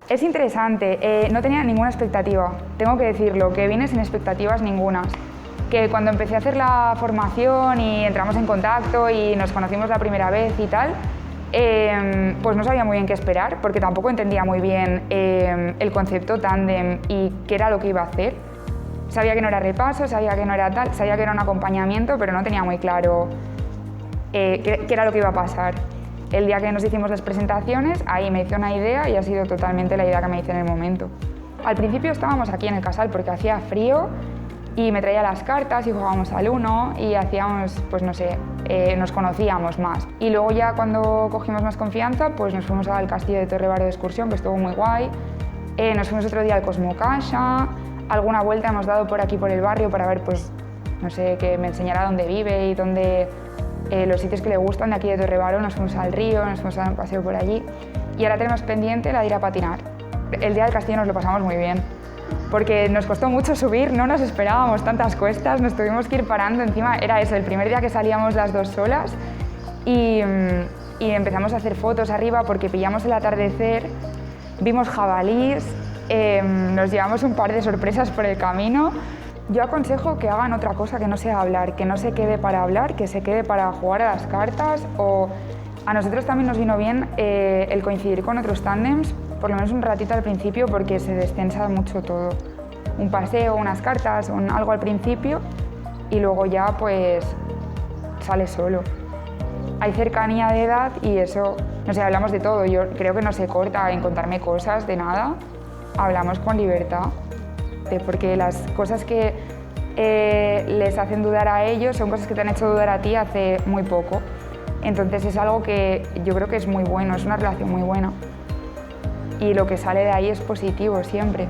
Es interesante, no tenía ninguna expectativa, tengo que decirlo, que vine sin expectativas ningunas. Que cuando empecé a hacer la formación y entramos en contacto y nos conocimos la primera vez y tal, pues no sabía muy bien qué esperar, porque tampoco entendía muy bien el concepto tándem y qué era lo que iba a hacer. Sabía que no era repaso, sabía que no era tal, sabía que era un acompañamiento, pero no tenía muy claro qué era lo que iba a pasar. El día que nos hicimos las presentaciones, ahí me hice una idea y ha sido totalmente la idea que me hice en el momento. Al principio estábamos aquí en el Casal porque hacía frío y me traía las cartas y jugábamos al uno y hacíamos, pues no sé, nos conocíamos más. Y luego ya cuando cogimos más confianza, pues nos fuimos al castillo de Torre Baró de excursión, que estuvo muy guay. Nos fuimos otro día al Cosmocasa, alguna vuelta hemos dado por aquí por el barrio para ver, pues, no sé, que me enseñara dónde vive y dónde, los sitios que le gustan de aquí de Torre Baró. Nos fuimos al río, nos fuimos a dar un paseo por allí y ahora tenemos pendiente la de ir a patinar. El día del castillo nos lo pasamos muy bien, porque nos costó mucho subir, no nos esperábamos tantas cuestas, nos tuvimos que ir parando, encima era eso, el primer día que salíamos las dos solas y empezamos a hacer fotos arriba porque pillamos el atardecer, vimos jabalís, nos llevamos un par de sorpresas por el camino. Yo aconsejo que hagan otra cosa que no sea hablar, que no se quede para hablar, que se quede para jugar a las cartas, o a nosotros también nos vino bien el coincidir con otros tándems, por lo menos un ratito al principio, porque se destensa mucho todo. Un paseo, unas cartas, algo al principio y luego ya pues sale solo. Hay cercanía de edad y eso, no sé, hablamos de todo. Yo creo que no se corta en contarme cosas de nada, hablamos con libertad. Porque las cosas que les hacen dudar a ellos son cosas que te han hecho dudar a ti hace muy poco. Entonces es algo que yo creo que es muy bueno, es una relación muy buena. Y lo que sale de ahí es positivo siempre.